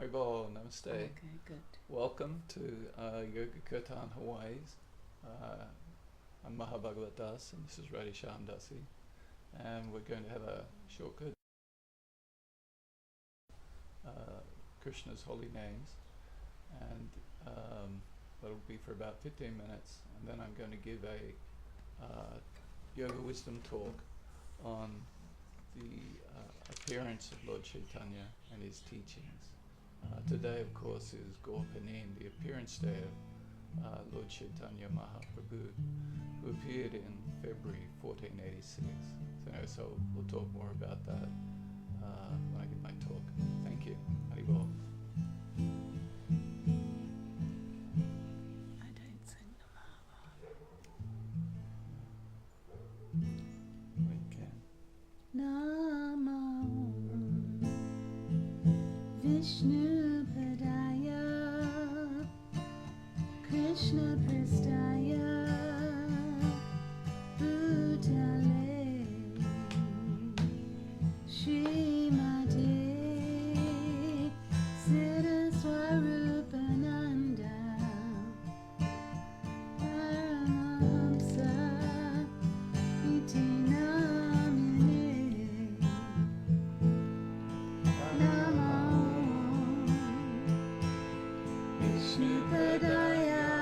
Haribol, namaste. Okay, good. Welcome to Yoga Kirtan Hawaii's. I'm Mahabhagavat Das and this is Radhisham Dasi. And we're going to have a short Krishna's holy names. And that'll be for about 15 minutes. And then I'm going to give a yoga wisdom talk on the appearance of Lord Chaitanya and his teachings. Today, of course, is Gaurapanim, the appearance day of Lord Chaitanya Mahaprabhu, who appeared in February 1486. So we'll talk more about that when I give my talk. Thank you. Haribol. I don't sing the We can. Namo Vishnu Padaya Krishna Pristaya Bhutale Srimate Siddha Swarupananda Paramahamsa Iti Namine Namo Vishnupadaya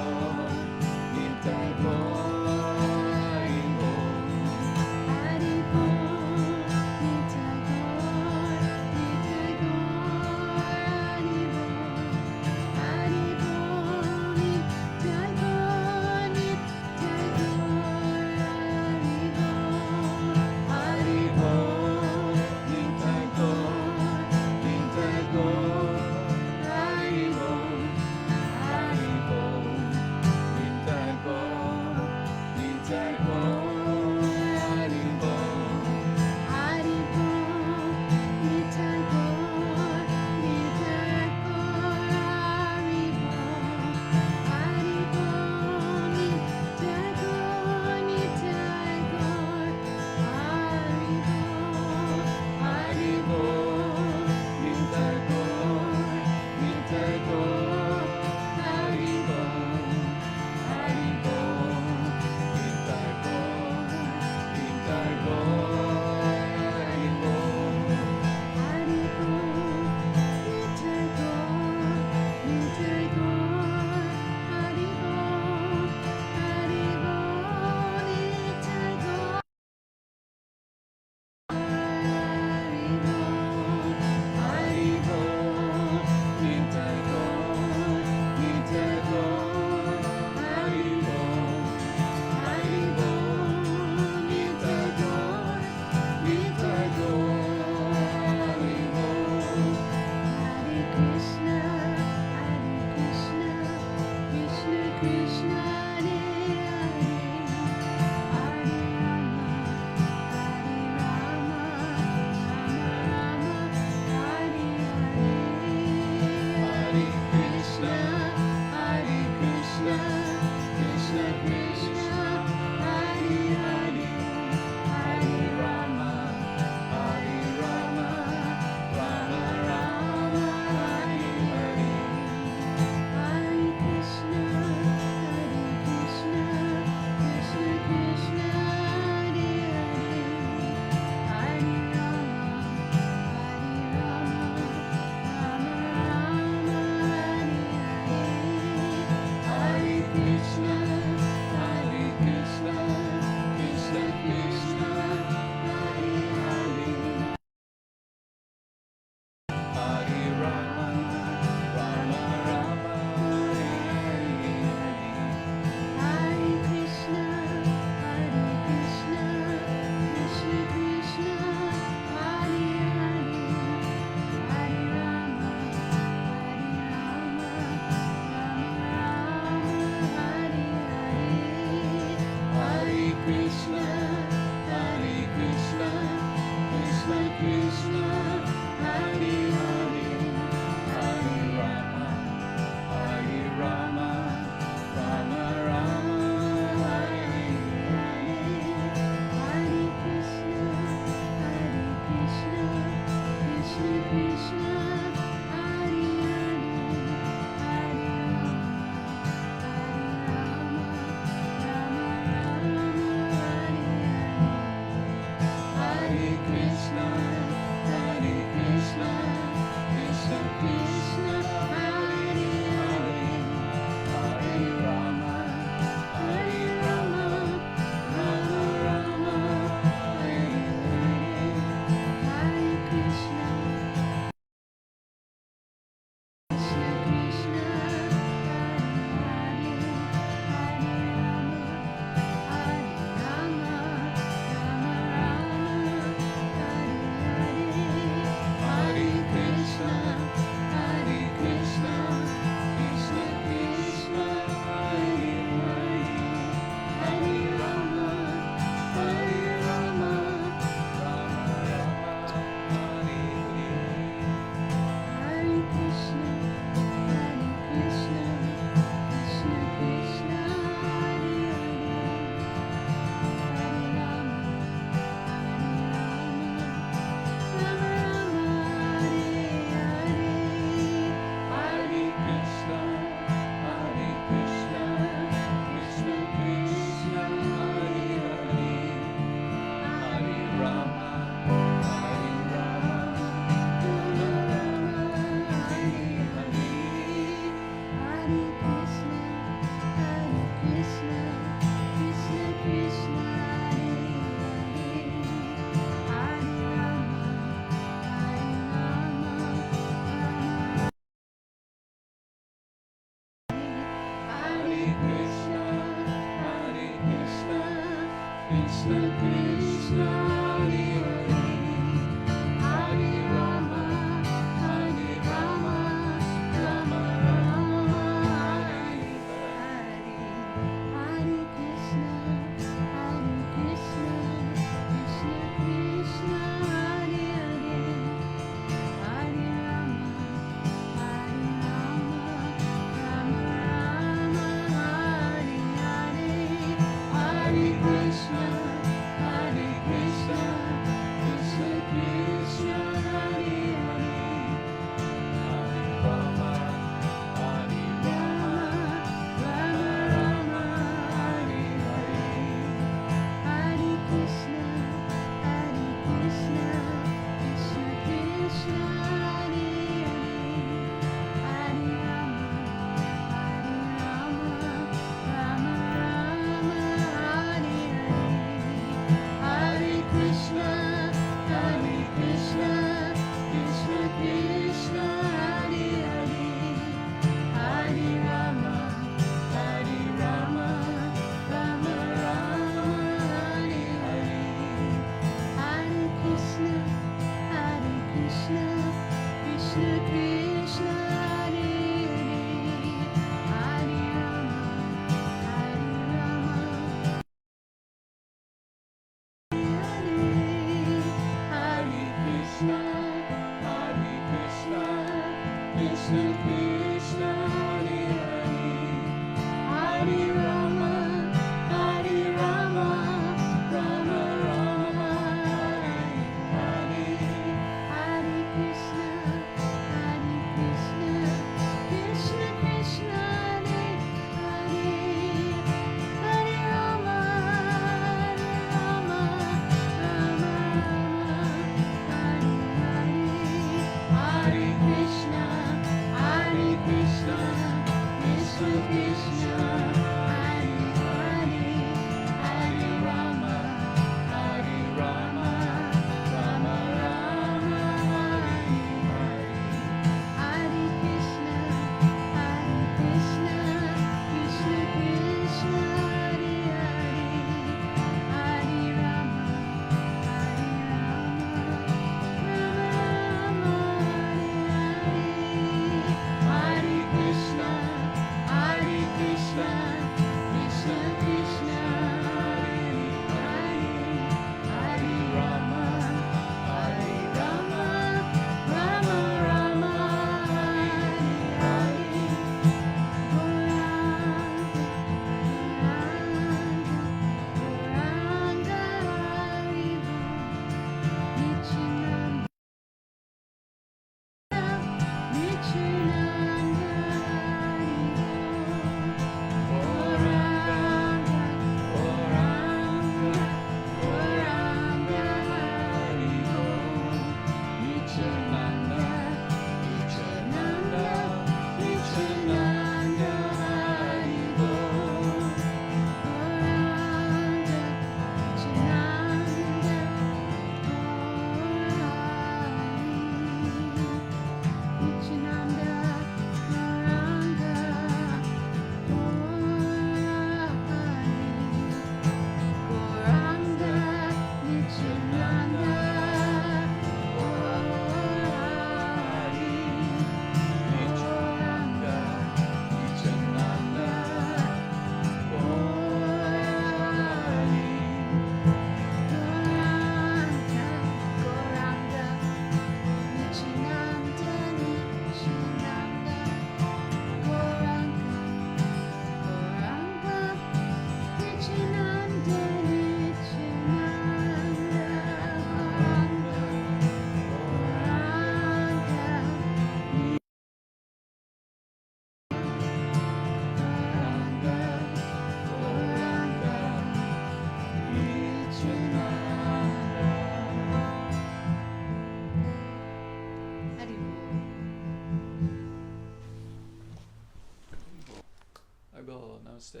Well, namaste.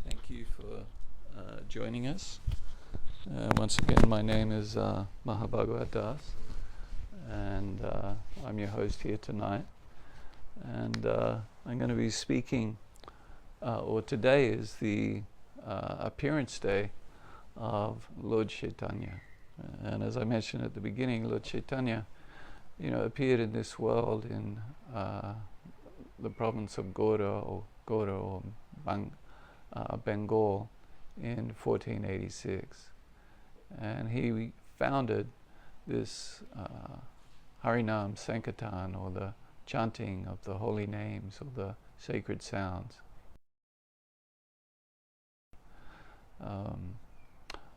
Thank you for joining us. Once again, my name is Mahaprabhu Das, and I'm your host here tonight. And I'm going to be speaking, or today is the appearance day of Lord Chaitanya. And as I mentioned at the beginning, Lord Chaitanya, appeared in this world in the province of Gora or Bengal in 1486. And he founded this Harinam Sankirtan, or the chanting of the holy names, or the sacred sounds.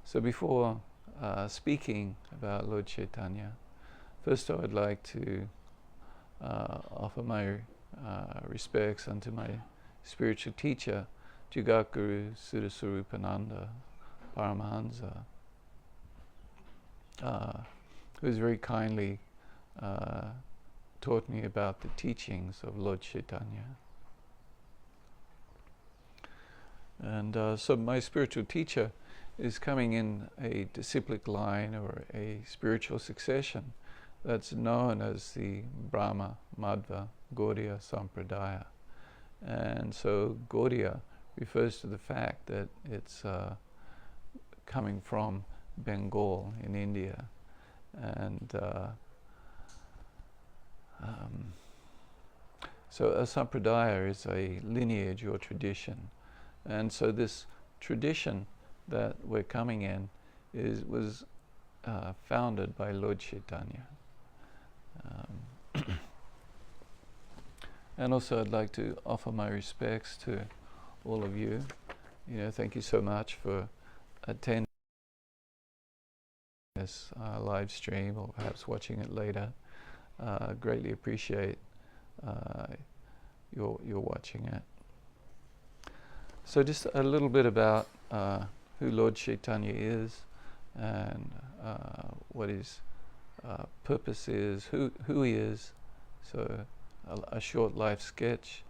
So before speaking about Lord Chaitanya, first I would like to offer my respects unto my spiritual teacher, Jagatguru Sudaswarupananda Paramahansa, who has very kindly taught me about the teachings of Lord Chaitanya. And so my spiritual teacher is coming in a disciplic line, or a spiritual succession, that's known as the Brahma, Madhva, Gaudiya Sampradaya. And so Gaudiya refers to the fact that it's coming from Bengal in India. And so a Sampradaya is a lineage or tradition. And so this tradition that we're coming in was founded by Lord Chaitanya. And also I'd like to offer my respects to all of you. Thank you so much for attending this live stream, or perhaps watching it later. Greatly appreciate your watching it. So just a little bit about who Lord Chaitanya is, and what his purpose is, who he is. So a short life sketch,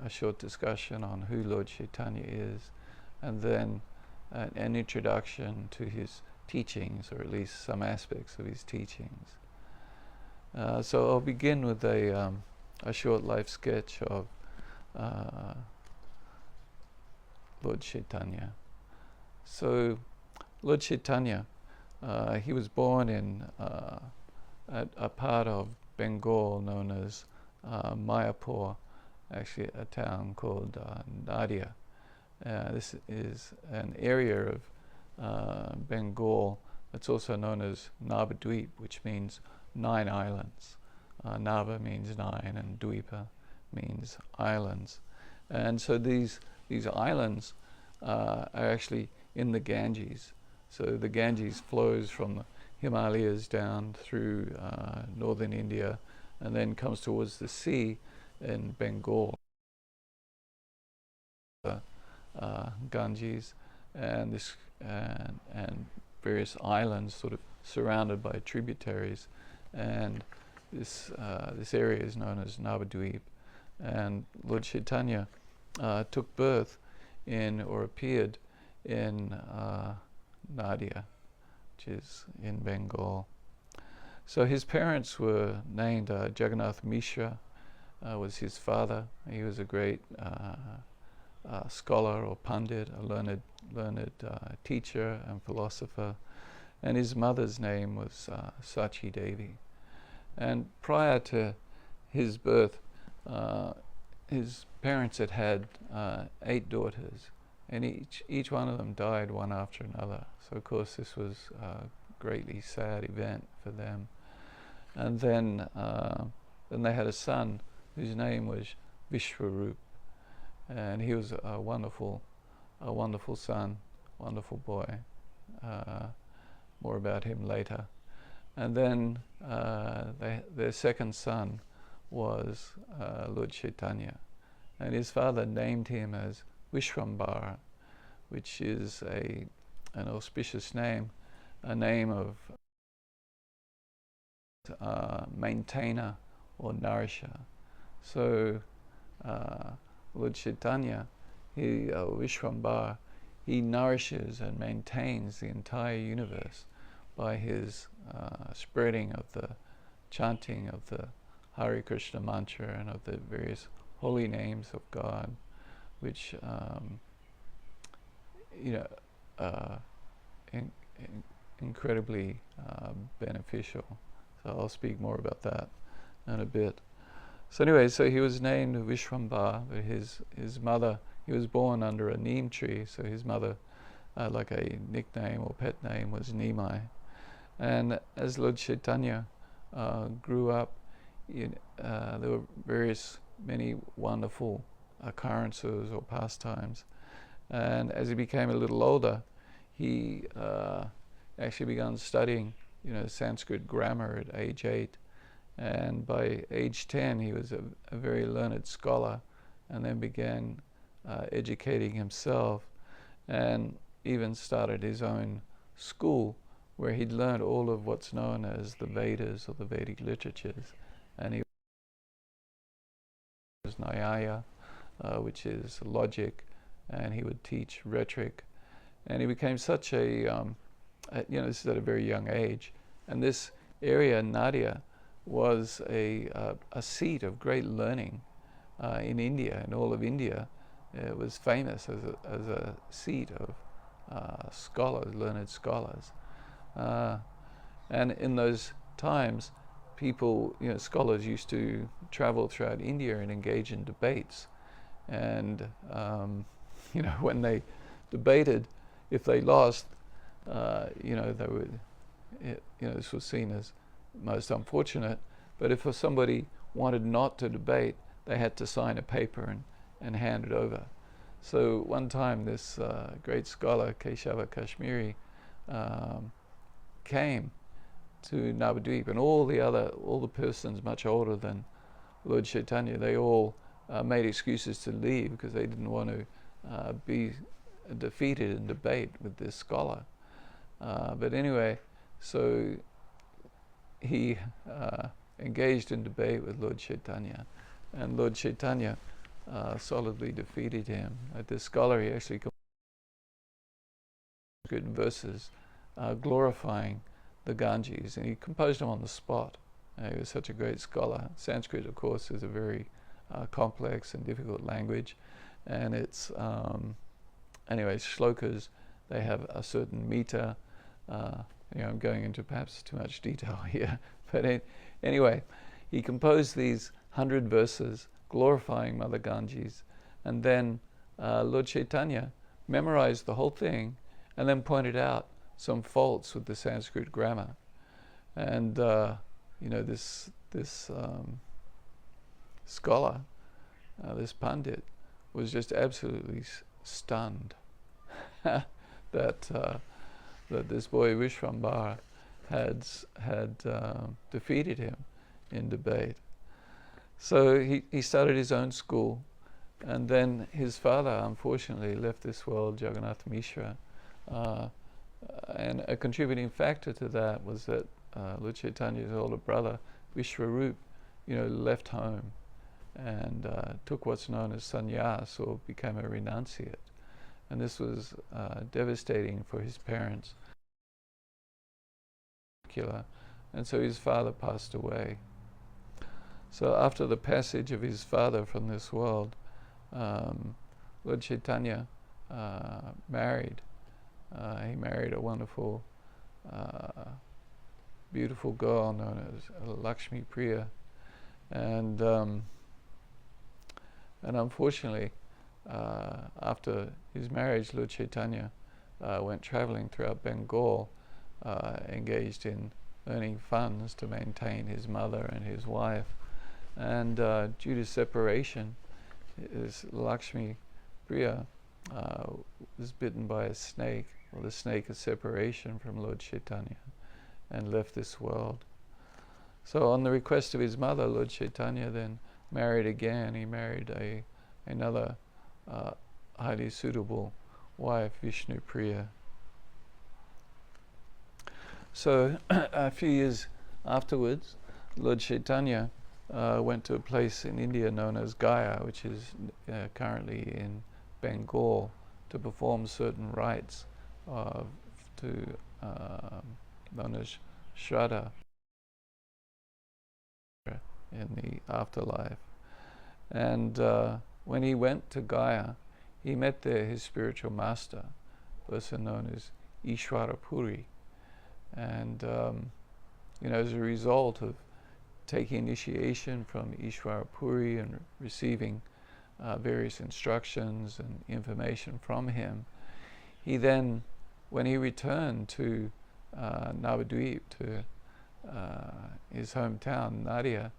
a short discussion on who Lord Chaitanya is, and then an introduction to his teachings, or at least some aspects of his teachings. So I'll begin with a short life sketch of Lord Chaitanya. So Lord Chaitanya, he was born in a part of Bengal known as Mayapur, actually a town called Nadia. This is an area of Bengal that's also known as Navadweep, which means 9 islands. Nava means 9, and Dweepa means islands. And so these islands are actually in the Ganges. So the Ganges flows from the Himalayas down through northern India, and then comes towards the sea in Bengal, Ganges, and this and various islands sort of surrounded by tributaries, and this area is known as Navadweep. And Lord Chaitanya took birth in, or appeared in, Nadia, which is in Bengal. So his parents were named Jagannath Mishra, was his father. He was a great scholar or pandit, a learned teacher and philosopher. And his mother's name was Sachi Devi. And prior to his birth, his parents had 8 daughters, and each one of them died one after another. So of course this was a greatly sad event for them. And then they had a son whose name was Vishwarup, and he was a wonderful son, wonderful boy. More about him later. And then their second son was Lord Chaitanya, and his father named him as Vishwambara, which is an auspicious name, a name of maintainer or nourisher. So Lord Chaitanya Vishwambara, he nourishes and maintains the entire universe by his spreading of the chanting of the Hare Krishna mantra and of the various holy names of God, which incredibly beneficial. So I'll speak more about that in a bit. So anyway, so he was named Vishwambara, but his mother, he was born under a neem tree, so his mother, like a nickname or pet name, was Nimai. And as Lord Chaitanya grew up, there were many wonderful occurrences or pastimes. And as he became a little older, he actually began studying, Sanskrit grammar at age 8. And by age 10, he was a very learned scholar, and then began educating himself, and even started his own school, where he'd learned all of what's known as the Vedas or the Vedic literatures. And he was Jaya, which is logic, and he would teach rhetoric. And he became such this is at a very young age. And this area, Nadia, was a seat of great learning in India, in all of India. It was famous as a seat of scholars, learned scholars. And in those times, people, scholars used to travel throughout India and engage in debates. And, when they debated, if they lost, they would, this was seen as most unfortunate. But if somebody wanted not to debate, they had to sign a paper and hand it over. So one time this great scholar, Keshava Kashmiri, came to Navadvip, and all the persons much older than Lord Chaitanya, they all made excuses to leave because they didn't want to be defeated in debate with this scholar. But anyway, so he engaged in debate with Lord Chaitanya, and Lord Chaitanya solidly defeated him. This scholar, he actually good verses glorifying the Ganges, and he composed them on the spot. He was such a great scholar. Sanskrit, of course, is a very complex and difficult language, and it's shlokas, they have a certain meter. I'm going into perhaps too much detail here, but anyway, he composed these 100 verses glorifying Mother Ganges, and then Lord Chaitanya memorized the whole thing and then pointed out some faults with the Sanskrit grammar. And this scholar, this Pandit, was just absolutely stunned that this boy Vishwambara had defeated him in debate. So he started his own school, and then his father unfortunately left this world, Jagannath Mishra, and a contributing factor to that was that Lord Chaitanya's older brother Vishwarup, left home and took what's known as sannyas, or became a renunciate, and this was devastating for his parents. And so his father passed away. So after the passage of his father from this world, Lord Chaitanya married. He married a wonderful, beautiful girl known as Lakshmi Priya, and unfortunately, after his marriage, Lord Chaitanya went traveling throughout Bengal, engaged in earning funds to maintain his mother and his wife. And due to separation, his Lakshmi Priya was bitten by a snake, or the snake of separation from Lord Chaitanya, and left this world. So on the request of his mother, Lord Chaitanya then married again. He married another highly suitable wife, Vishnu Priya. So a few years afterwards, Lord Chaitanya went to a place in India known as Gaya, which is currently in Bengal to perform certain rites to known as Shraddha in the afterlife. And when he went to Gaya, he met there his spiritual master, a person known as Ishvara Puri. And as a result of taking initiation from Ishvara Puri and receiving various instructions and information from him, he then, when he returned to Navadvip, to his hometown, Nadia,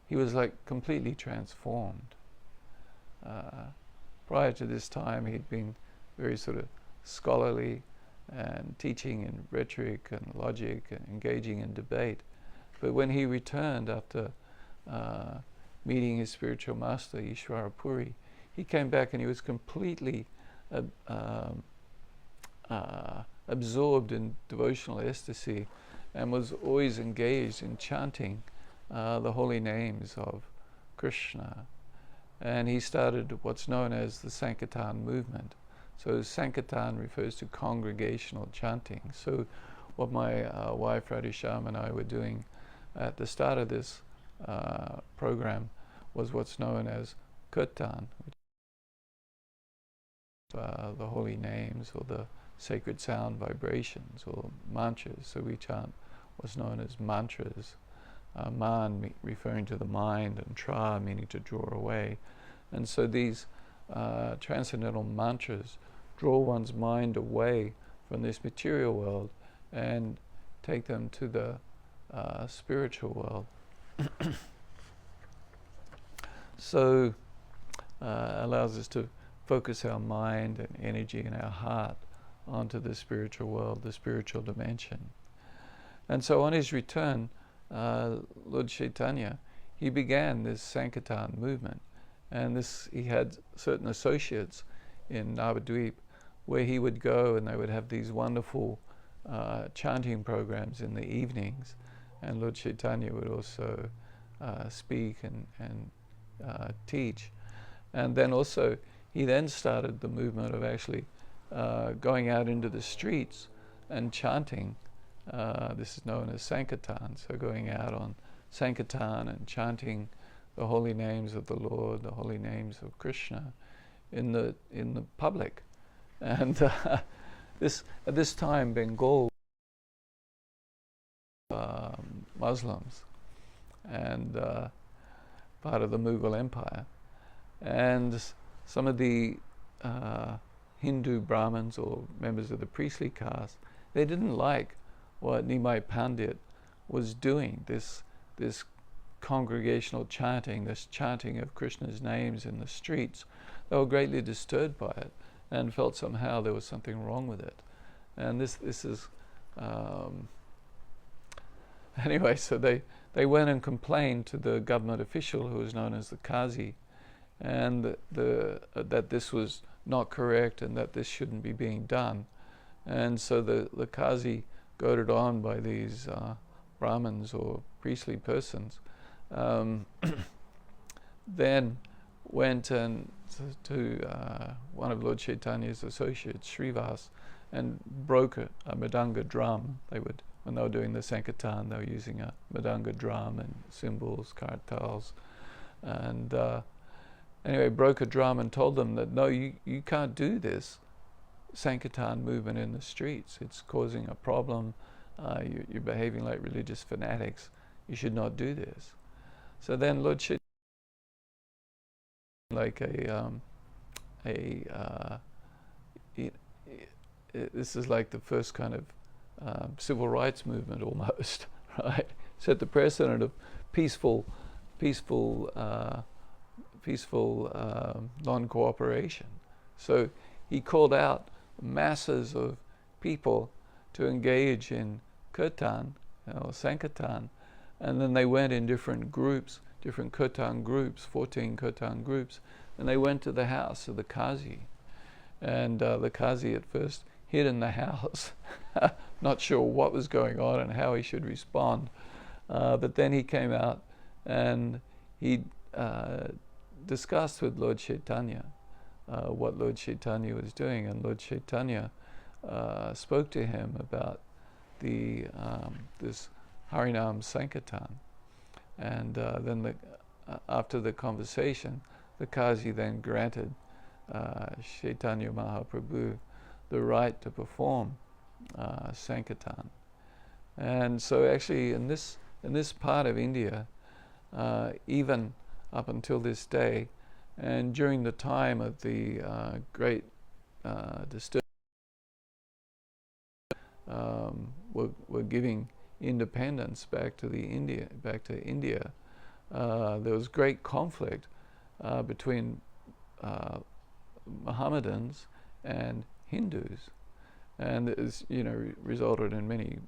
he was like completely transformed. Prior to this time, he'd been very sort of scholarly and teaching in rhetoric and logic and engaging in debate. But when he returned after meeting his spiritual master, Ishvara Puri, he came back and he was completely absorbed in devotional ecstasy and was always engaged in chanting the holy names of Krishna. And he started what's known as the Sankirtan movement. So Sankirtan refers to congregational chanting. So what my wife Radhisham and I were doing at the start of this program was what's known as Kirtan, which is the holy names or the sacred sound vibrations or mantras. So we chant what's known as mantras. Man referring to the mind, and tra meaning to draw away. And so these transcendental mantras draw one's mind away from this material world and take them to the spiritual world. So allows us to focus our mind and energy and our heart onto the spiritual world, the spiritual dimension. And so on his return, Lord Chaitanya, he began this Sankirtan movement, and he had certain associates in Navadvip where he would go and they would have these wonderful chanting programs in the evenings, and Lord Chaitanya would also speak and teach. And then also he then started the movement of actually going out into the streets and chanting. This is known as Sankirtan, so going out on Sankirtan and chanting the holy names of the Lord, the holy names of Krishna in the public. And at this time, Bengal Muslims and part of the Mughal Empire, and some of the Hindu Brahmins or members of the priestly caste, they didn't like what Nimai Pandit was doing, this congregational chanting, this chanting of Krishna's names in the streets. They were greatly disturbed by it and felt somehow there was something wrong with it. And this is anyway, so they went and complained to the government official, who was known as the Qazi, and that this was not correct and that this shouldn't be being done. And so the Qazi, goaded on by these Brahmins or priestly persons, then went and to one of Lord Chaitanya's associates, Srivas, and broke a Mridanga drum. When they were doing the Sankirtan, they were using a Mridanga drum and cymbals, kartals, and anyway, broke a drum and told them that no, you can't do this Sankirtan movement in the streets. It's causing a problem. You're behaving like religious fanatics. You should not do this. So then Lord Chaitanya, like this is like the first kind of civil rights movement almost, right? Set the precedent of peaceful non-cooperation. So he called out masses of people to engage in Kirtan, or Sankirtan, and then they went in different groups, different Kirtan groups, 14 Kirtan groups, and they went to the house of the Qazi. And the Qazi at first hid in the house, not sure what was going on and how he should respond. But then he came out and he discussed with Lord Chaitanya what Lord Chaitanya was doing, and Lord Chaitanya spoke to him about the this Harinam Sankirtan, and then after the conversation, the Kazi then granted Chaitanya Mahaprabhu the right to perform Sankirtan. And so actually in this part of India, even up until this day, and during the time of the great disturbance, were giving independence back to India. There was great conflict between Mohammedans and Hindus, and it was, resulted in many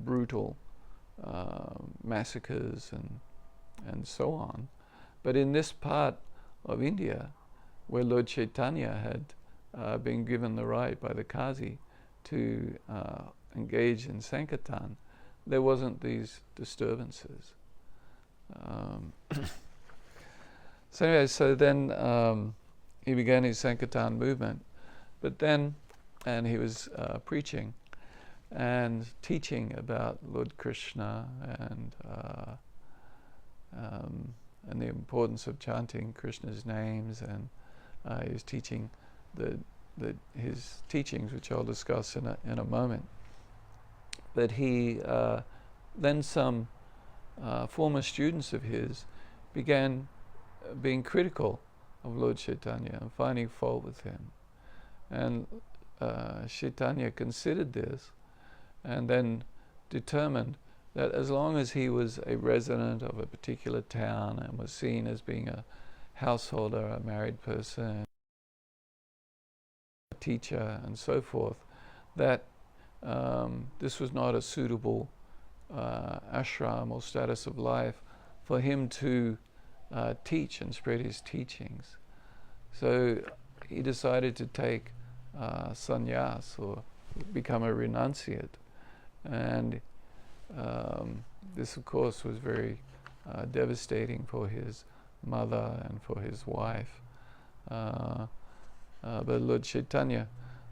brutal massacres and so on. But in this part of India, where Lord Chaitanya had been given the right by the Kazi to engage in Sankirtan, there wasn't these disturbances. So then he began his Sankirtan movement, and he was preaching and teaching about Lord Krishna and the importance of chanting Krishna's names, and he was teaching his teachings, which I'll discuss in a moment. But he then some former students of his began being critical of Lord Chaitanya and finding fault with him. And Chaitanya considered this and then determined that as long as he was a resident of a particular town and was seen as being a householder, a married person, a teacher, and so forth, that this was not a suitable ashram or status of life for him to teach and spread his teachings. So he decided to take sannyas, or become a renunciate. And this, of course, was very devastating for his mother and for his wife. But Lord Chaitanya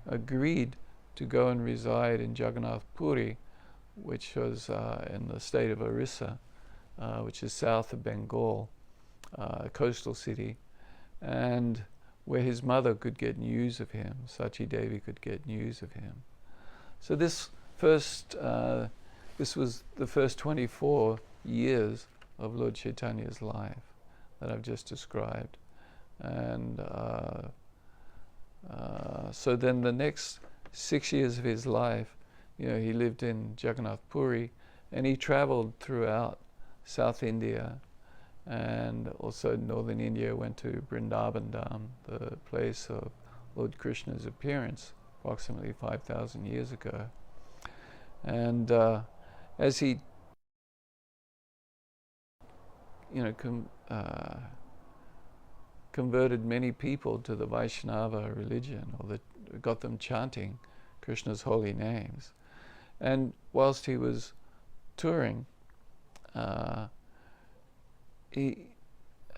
agreed to go and reside in Jagannath Puri, which was in the state of Orissa, which is south of Bengal, a coastal city, and where his mother could get news of him, Sachi Devi could get news of him. So this was the first 24 years of Lord Chaitanya's life that I've just described. And so then the next 6 years of his life, he lived in Jagannath Puri, and he traveled throughout South India and also northern India, went to Vrindavan Dham, the place of Lord Krishna's appearance approximately 5,000 years ago. And as he converted many people to the Vaishnava religion, or got them chanting Krishna's holy names. And whilst he was touring,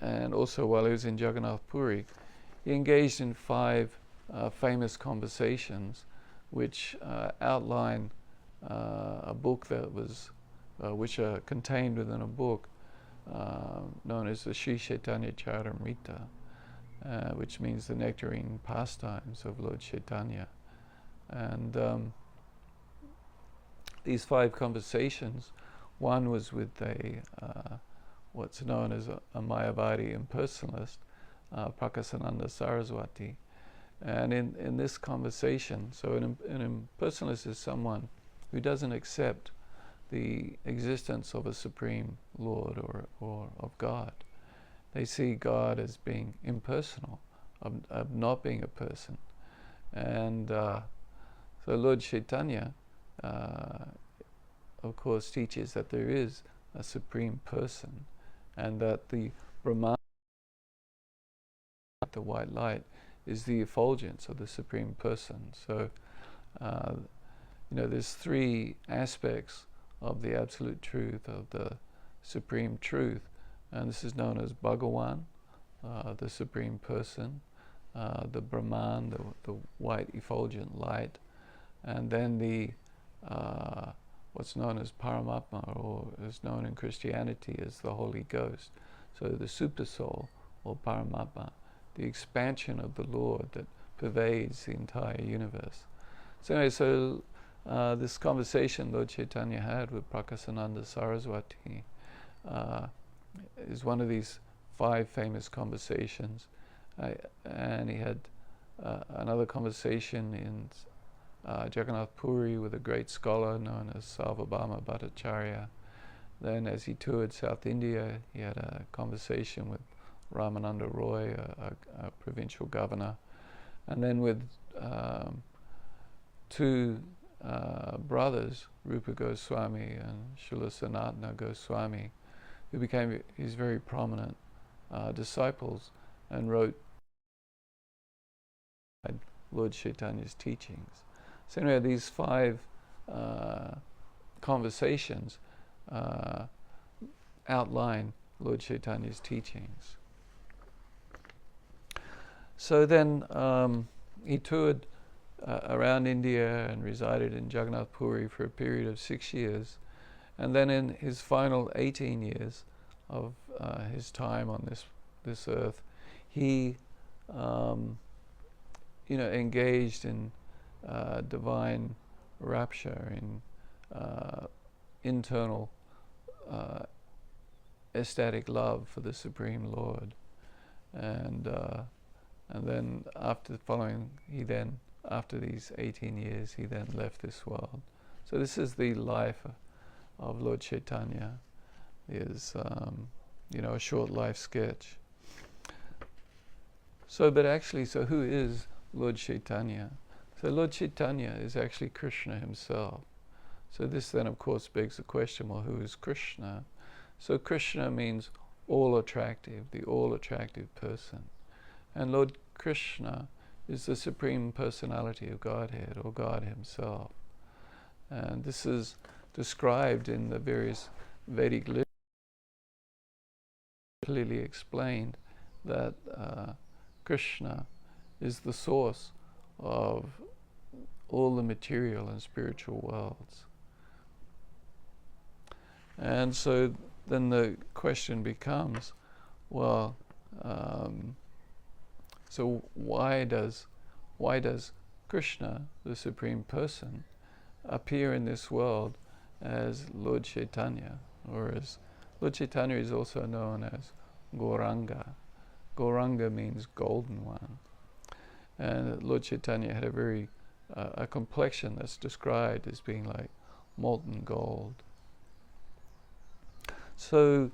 and also while he was in Jagannath Puri, he engaged in 5 famous conversations which outline a book that was, which are contained within a book known as the Sri Chaitanya Charitamrita, which means the nectarine pastimes of Lord Chaitanya. And these 5 conversations, one was with what's known as a Mayavadi impersonalist, Prakasananda Saraswati. And in this conversation, so an impersonalist is someone who doesn't accept the existence of a Supreme Lord or of God. They see God as being impersonal, of not being a person. And so Lord Chaitanya, of course, teaches that there is a Supreme Person, and that the Brahman, the white light, is the effulgence of the Supreme Person. So, there's 3 aspects of the Absolute Truth, of the Supreme Truth, and this is known as Bhagawan, the Supreme Person, the Brahman, the white effulgent light, and then the what's known as Paramatma, or is known in Christianity as the Holy Ghost. So the super soul, or Paramatma, the expansion of the Lord that pervades the entire universe. So anyway, this conversation Lord Chaitanya had with Prakasananda Saraswati is one of these 5 famous conversations. And he had another conversation in Jagannath Puri with a great scholar known as Sarvabhauma Bhattacharya. Then as he toured South India, he had a conversation with Ramananda Roy, a provincial governor. And then with 2 brothers, Rupa Goswami and Srila Sanatana Goswami, who became his very prominent disciples and wrote Lord Chaitanya's teachings. So anyway, these 5 conversations outline Lord Chaitanya's teachings. So then he toured around India and resided in Jagannath Puri for a period of 6 years. And then in his final 18 years of his time on this earth, he engaged in divine rapture, in internal ecstatic love for the Supreme Lord. And then after these 18 years, he then left this world. So this is the life of Lord Chaitanya. Is a short life sketch. So who is Lord Chaitanya? So Lord Chaitanya is actually Krishna himself. So this then of course begs the question, well, who is Krishna? So Krishna means all attractive, the all attractive person. And Lord Krishna is the Supreme Personality of Godhead, or God himself. And this is described in the various Vedic literature, clearly explained that Krishna is the source of all the material and spiritual worlds. And so then the question becomes, well, so why does Krishna, the Supreme Person, appear in this world as Lord Chaitanya, or as Lord Chaitanya is also known as Gauranga. Gauranga means golden one. And Lord Chaitanya had a complexion that's described as being like molten gold. So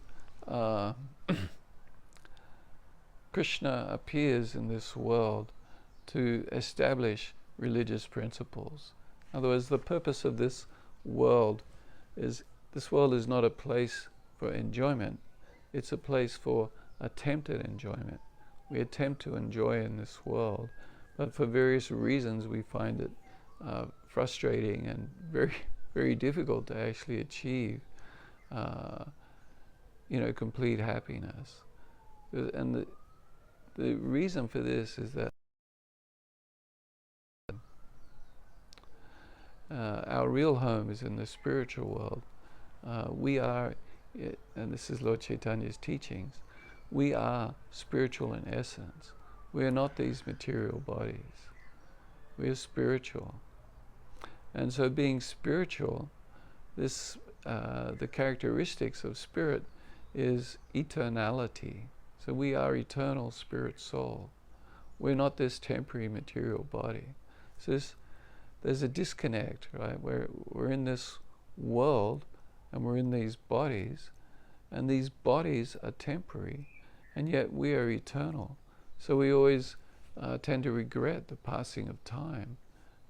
Krishna appears in this world to establish religious principles. In other words, the purpose of this world is not a place for enjoyment, it's a place for attempted enjoyment. We attempt to enjoy in this world, but for various reasons we find it frustrating and very, very difficult to actually achieve complete happiness. And the reason for this is that our real home is in the spiritual world. We are, and this is Lord Chaitanya's teachings, we are spiritual in essence. We are not these material bodies. We are spiritual. And so being spiritual, the characteristics of spirit is eternality. So we are eternal spirit soul. We're not this temporary material body. So there's a disconnect, right? We're in this world and we're in these bodies, and these bodies are temporary, and yet we are eternal. So we always tend to regret the passing of time.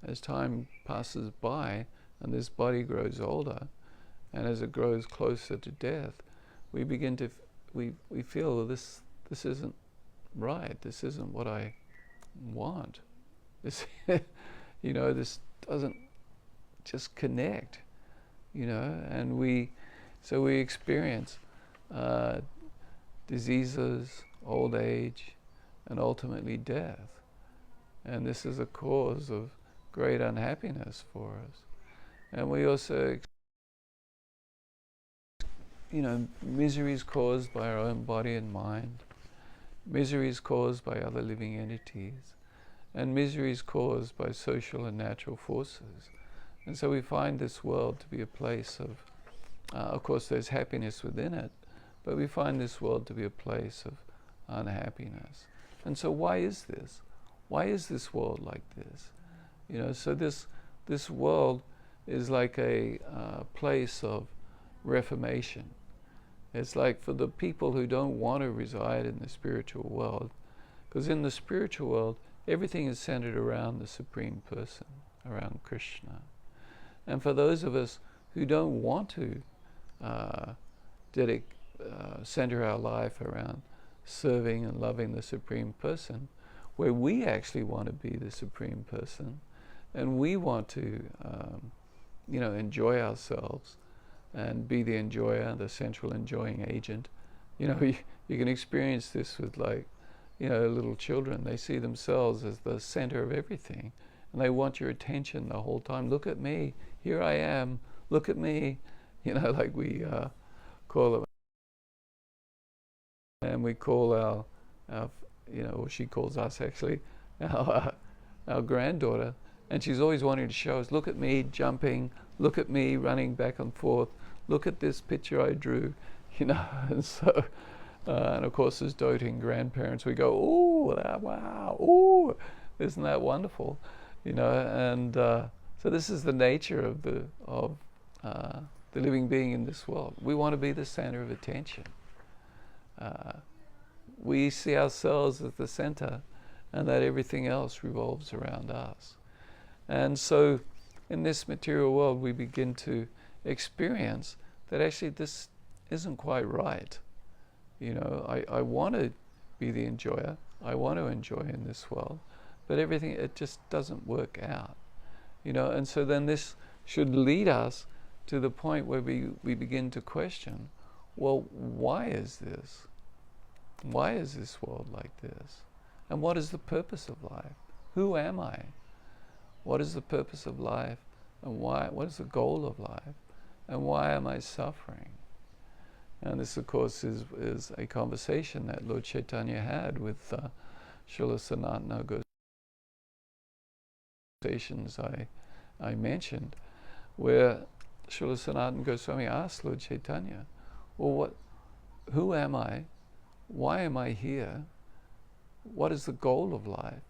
As time passes by and this body grows older, and as it grows closer to death, we begin to we feel this isn't right. This isn't what I want. This this doesn't just connect, and we experience diseases, old age, and ultimately death. And this is a cause of great unhappiness for us. And we also, misery is caused by our own body and mind. Misery is caused by other living entities. And misery is caused by social and natural forces. And so we find this world to be a place of course there's happiness within it, but we find this world to be a place of unhappiness. And so why is this? Why is this world like this? So this world is like a place of reformation. It's like for the people who don't want to reside in the spiritual world, because in the spiritual world, everything is centered around the Supreme Person, around Krishna. And for those of us who don't want to center our life around serving and loving the Supreme Person, where we actually want to be the Supreme Person, and we want to enjoy ourselves and be the enjoyer, the central enjoying agent. You can experience this with little children. They see themselves as the center of everything, and they want your attention the whole time. Look at me, here I am, look at me. Like we call it, and we call our or she calls us actually, our granddaughter, and she's always wanting to show us, look at me jumping, look at me running back and forth, look at this picture I drew, and so, and of course as doting grandparents we go, ooh, wow, ooh, isn't that wonderful, and so this is the nature of the living being in this world. We want to be the center of attention. We see ourselves as the center, and that everything else revolves around us. And so in this material world we begin to experience that actually this isn't quite right. I want to be the enjoyer, I want to enjoy in this world, but everything, it just doesn't work out. And so then this should lead us to the point where we begin to question, well, why is this? Why is this world like this? And what is the purpose of life? Who am I? What is the purpose of life? And why? What is the goal of life? And why am I suffering? And this, of course, is a conversation that Lord Chaitanya had with Srila Sanatana Goswami I mentioned, where Srila Sanatana Goswami asked Lord Chaitanya, well, who am I? Why am I here? What is the goal of life?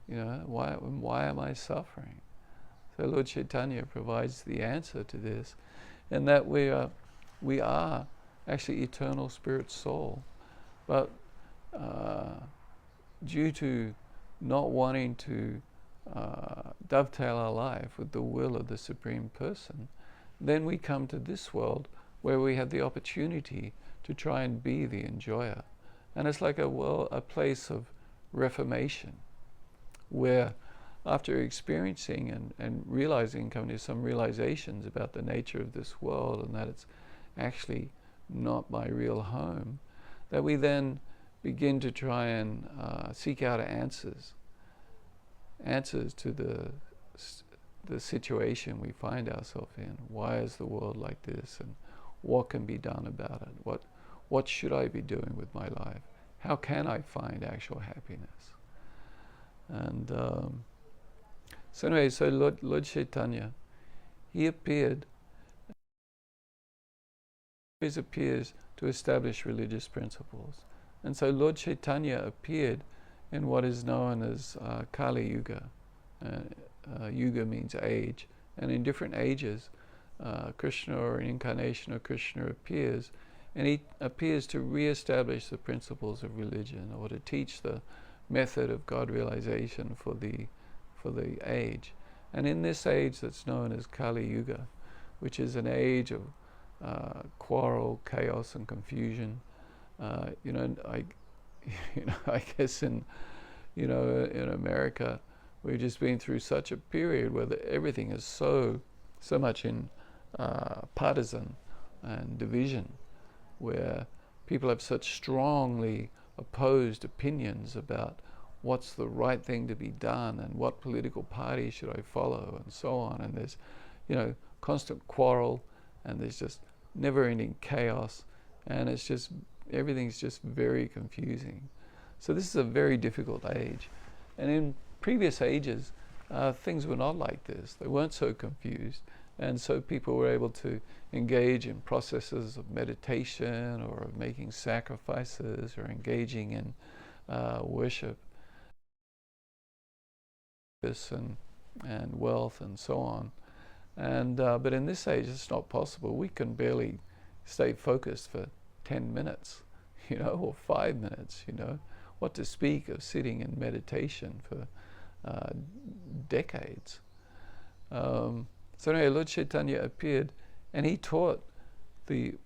Why am I suffering? So Lord Chaitanya provides the answer to this, and that we are actually eternal spirit soul, but due to not wanting to dovetail our life with the will of the Supreme Person, then we come to this world where we have the opportunity to try and be the enjoyer. And it's like a place of reformation, where after experiencing and realizing, coming to some realizations about the nature of this world and that it's actually not my real home, that we then begin to try and seek out answers to the situation we find ourselves in. Why is the world like this, and what can be done about it? What should I be doing with my life? How can I find actual happiness? And so anyway, so Lord Chaitanya, he appears to establish religious principles. And so Lord Chaitanya appeared in what is known as Kali Yuga. Yuga means age. And in different ages, Krishna, or an incarnation of Krishna, appears, and he appears to re-establish the principles of religion, or to teach the method of God realization for the age. And in this age that's known as Kali Yuga, which is an age of quarrel, chaos, and confusion, I guess in America, we've just been through such a period where everything is so much in partisan and division, where people have such strongly opposed opinions about what's the right thing to be done, and what political party should I follow, and so on. And there's, constant quarrel, and there's just never-ending chaos, and it's just, everything's just very confusing. So this is a very difficult age. And in previous ages, things were not like this. They weren't so confused. And so people were able to engage in processes of meditation, or of making sacrifices, or engaging in worship and wealth and so on. And but in this age, it's not possible. We can barely stay focused for 10 minutes, or 5 minutes, What to speak of sitting in meditation for decades. So anyway, Lord Chaitanya appeared, and he taught the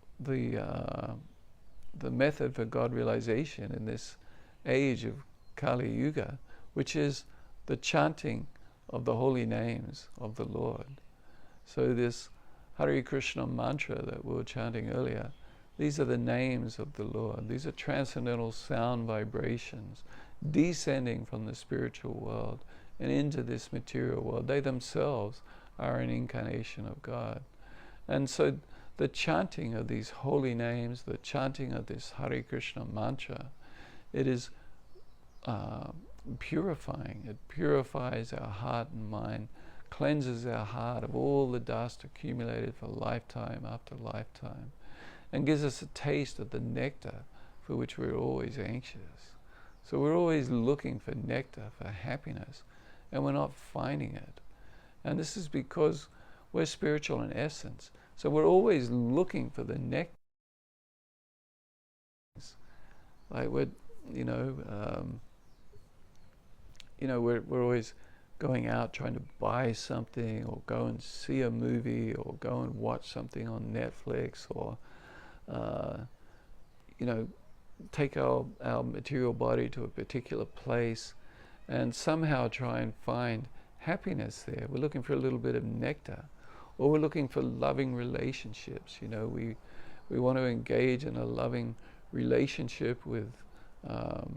method for God realization in this age of Kali Yuga, which is the chanting of the holy names of the Lord. So this Hare Krishna mantra that we were chanting earlier, these are the names of the Lord. These are transcendental sound vibrations descending from the spiritual world and into this material world. They themselves are an incarnation of God. And so the chanting of these holy names, the chanting of this Hare Krishna mantra, it is purifying. It purifies our heart and mind, cleanses our heart of all the dust accumulated for lifetime after lifetime, and gives us a taste of the nectar for which we're always anxious. So we're always looking for nectar, for happiness, and we're not finding it. And this is because we're spiritual in essence. So we're always looking for the nectar. Like we're always going out trying to buy something, or go and see a movie, or go and watch something on Netflix, or take our material body to a particular place and somehow try and find happiness there. We're looking for a little bit of nectar, or we're looking for loving relationships. We want to engage in a loving relationship with our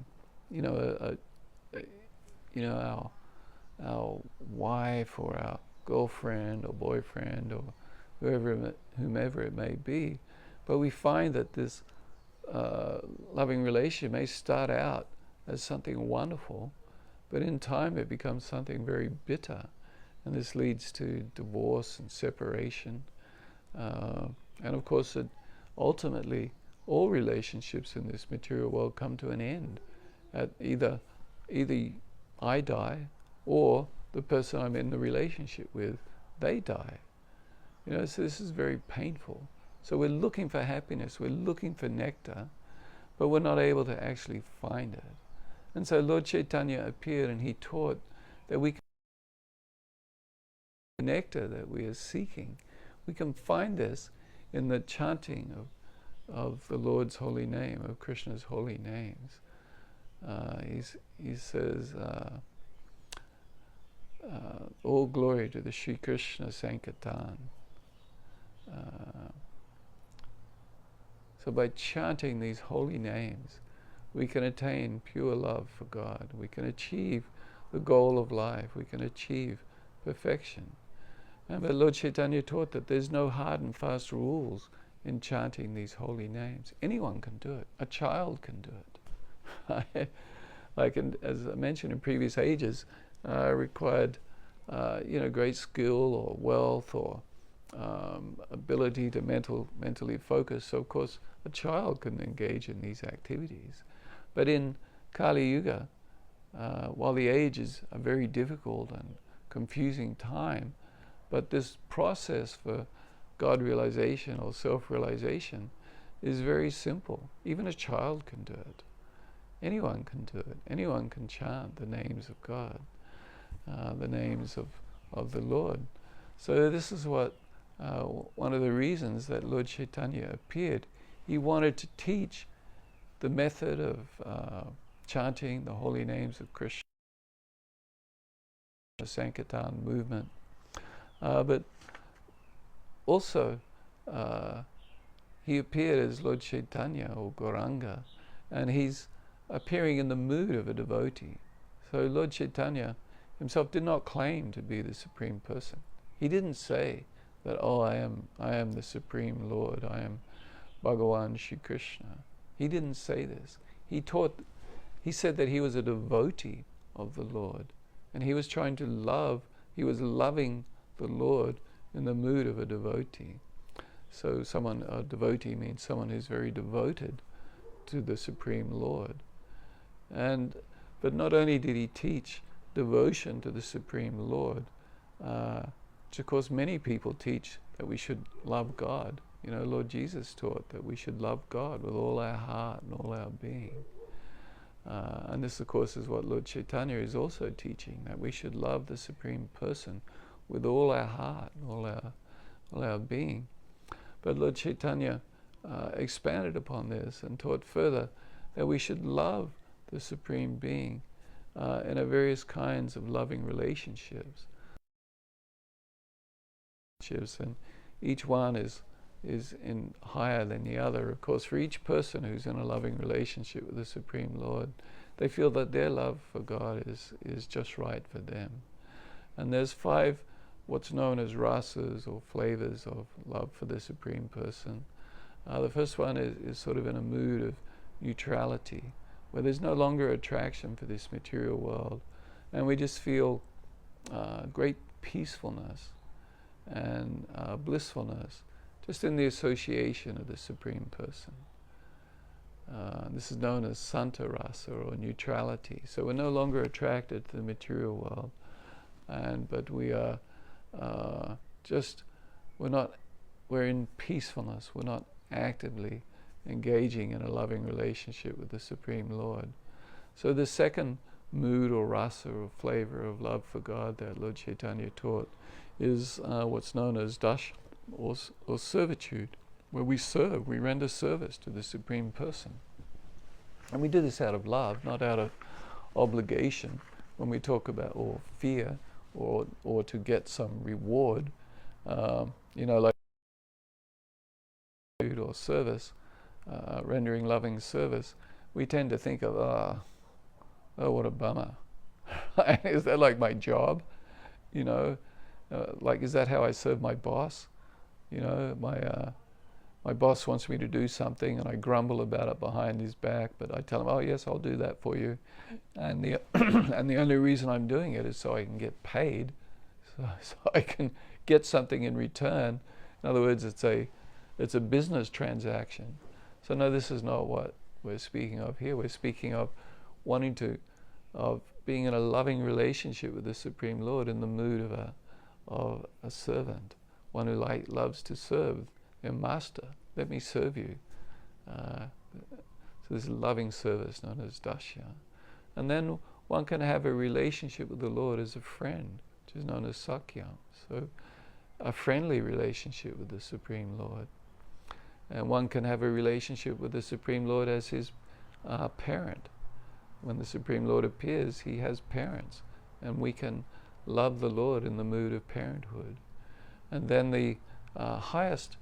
wife, or our girlfriend or boyfriend, or whomever it may be. But we find that this loving relationship may start out as something wonderful, but in time it becomes something very bitter, and this leads to divorce and separation. And of course, ultimately, all relationships in this material world come to an end. At either I die, or the person I'm in the relationship with, they die. So this is very painful. So we're looking for happiness, we're looking for nectar, but we're not able to actually find it. And so Lord Chaitanya appeared, and he taught that we can find the nectar that we are seeking. We can find this in the chanting of the Lord's holy name, of Krishna's holy names. He says, all glory to the Sri Krishna Sankirtan. So by chanting these holy names, we can attain pure love for God. We can achieve the goal of life. We can achieve perfection. But Lord Chaitanya taught that there's no hard and fast rules in chanting these holy names. Anyone can do it. A child can do it. As I mentioned in previous ages, required great skill or wealth or ability to mentally focus. So of course a child can engage in these activities. But in Kali Yuga, while the age is a very difficult and confusing time, but this process for God realization or self-realization is very simple. Even a child can do it. Anyone can do it. Anyone can chant the names of God, the names of the Lord. So this is what one of the reasons that Lord Chaitanya appeared. He wanted to teach the method of chanting the holy names of Krishna, the Sankirtan movement. But also, he appeared as Lord Chaitanya or Gauranga, and he's appearing in the mood of a devotee. So Lord Chaitanya himself did not claim to be the Supreme Person. He didn't say that, oh, I am the Supreme Lord, I am Bhagavan Shri Krishna. He didn't say this. He said that he was a devotee of the Lord, and he was loving the Lord in the mood of a devotee. So a devotee means someone who's very devoted to the Supreme Lord. But not only did he teach devotion to the Supreme Lord, which of course many people teach that we should love God. Lord Jesus taught that we should love God with all our heart and all our being. And this, of course, is what Lord Chaitanya is also teaching, that we should love the Supreme Person with all our heart and all our being. But Lord Chaitanya expanded upon this and taught further that we should love the Supreme Being in a various kinds of loving relationships. And each one is higher than the other. Of course, for each person who's in a loving relationship with the Supreme Lord, they feel that their love for God is just right for them. And there's 5 what's known as rasas or flavors of love for the Supreme Person. The first one is sort of in a mood of neutrality, where there's no longer attraction for this material world, and we just feel great peacefulness and blissfulness just in the association of the Supreme Person. This is known as Santa Rasa, or neutrality. So we're no longer attracted to the material world, but we are we're in peacefulness. We're not actively engaging in a loving relationship with the Supreme Lord. So the second mood or rasa or flavor of love for God that Lord Chaitanya taught is what's known as dash or servitude, where we render service to the Supreme Person. And we do this out of love, not out of obligation. When we talk about, or fear, or to get some reward, like or service, rendering loving service, we tend to think of, oh, what a bummer. Is that like my job? Like, is that how I serve my boss? My boss wants me to do something, and I grumble about it behind his back, but I tell him, oh yes, I'll do that for you. And the and the only reason I'm doing it is so I can get paid, so I can get something in return. In other words, it's a business transaction. So no, this is not what we're speaking of here. We're speaking of of being in a loving relationship with the Supreme Lord in the mood of a servant, one who loves to serve their master. Let me serve you. So this is loving service known as dasya. And then one can have a relationship with the Lord as a friend, which is known as sakya. So a friendly relationship with the Supreme Lord. And one can have a relationship with the Supreme Lord as his parent. When the Supreme Lord appears, he has parents, and we can love the Lord in the mood of parenthood. And then the highest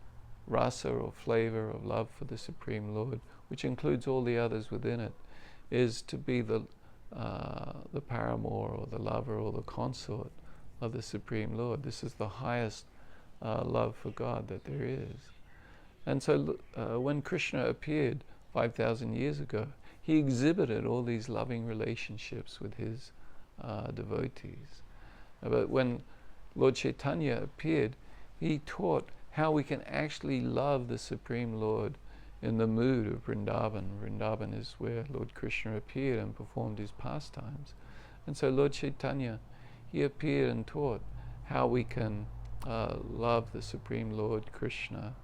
rasa or flavor of love for the Supreme Lord, which includes all the others within it, is to be the paramour or the lover or the consort of the Supreme Lord. This is the highest love for God that there is. And so when Krishna appeared 5,000 years ago, he exhibited all these loving relationships with his devotees. But when Lord Chaitanya appeared, he taught how we can actually love the Supreme Lord in the mood of Vrindavan. Vrindavan is where Lord Krishna appeared and performed his pastimes. And so Lord Chaitanya, he appeared and taught how we can love the Supreme Lord Krishna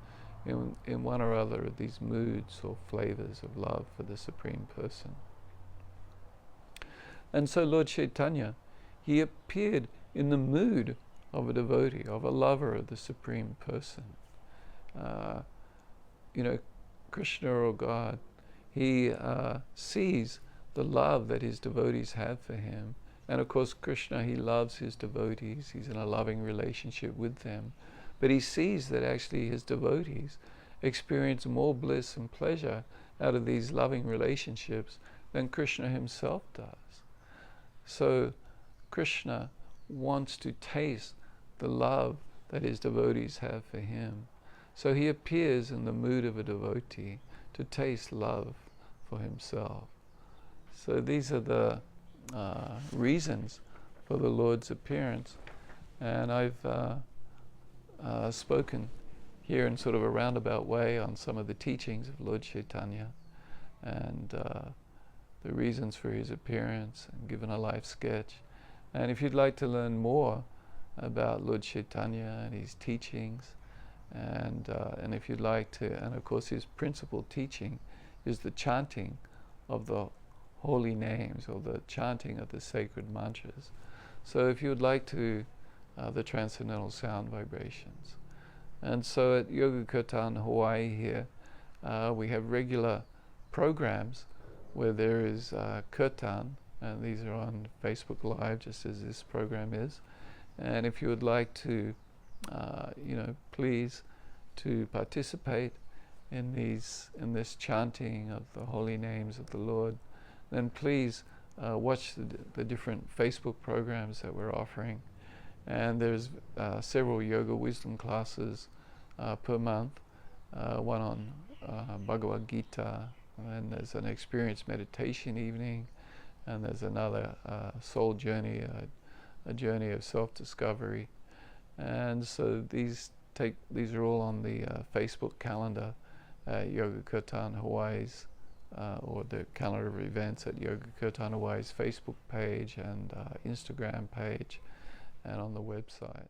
in one or other of these moods or flavors of love for the Supreme Person. And so Lord Chaitanya, he appeared in the mood of a devotee, of a lover of the Supreme Person. Krishna or God, he sees the love that his devotees have for him. And of course, Krishna, he loves his devotees. He's in a loving relationship with them. But he sees that actually his devotees experience more bliss and pleasure out of these loving relationships than Krishna himself does. So Krishna wants to taste the love that his devotees have for him. So he appears in the mood of a devotee to taste love for himself. So these are the reasons for the Lord's appearance. And I've spoken here in sort of a roundabout way on some of the teachings of Lord Chaitanya and the reasons for his appearance, and given a life sketch. And if you'd like to learn more about Lord Chaitanya and his teachings, and if you'd like to, and of course his principal teaching is the chanting of the holy names, or the chanting of the sacred mantras. So if you would like to, the transcendental sound vibrations. And so at Yoga Kirtan Hawaii here, we have regular programs where there is Kirtan, and these are on Facebook Live, just as this program is. And if you would like to, please to participate in this chanting of the holy names of the Lord, then please watch the different Facebook programs that we're offering. And there's several yoga wisdom classes per month, one on Bhagavad Gita, and there's an experience meditation evening, and there's another soul journey, a journey of self-discovery. And so these are all on the Facebook calendar at Yoga Kirtan Hawaii's, or the calendar of events at Yoga Kirtan Hawaii's Facebook page and Instagram page, and on the website.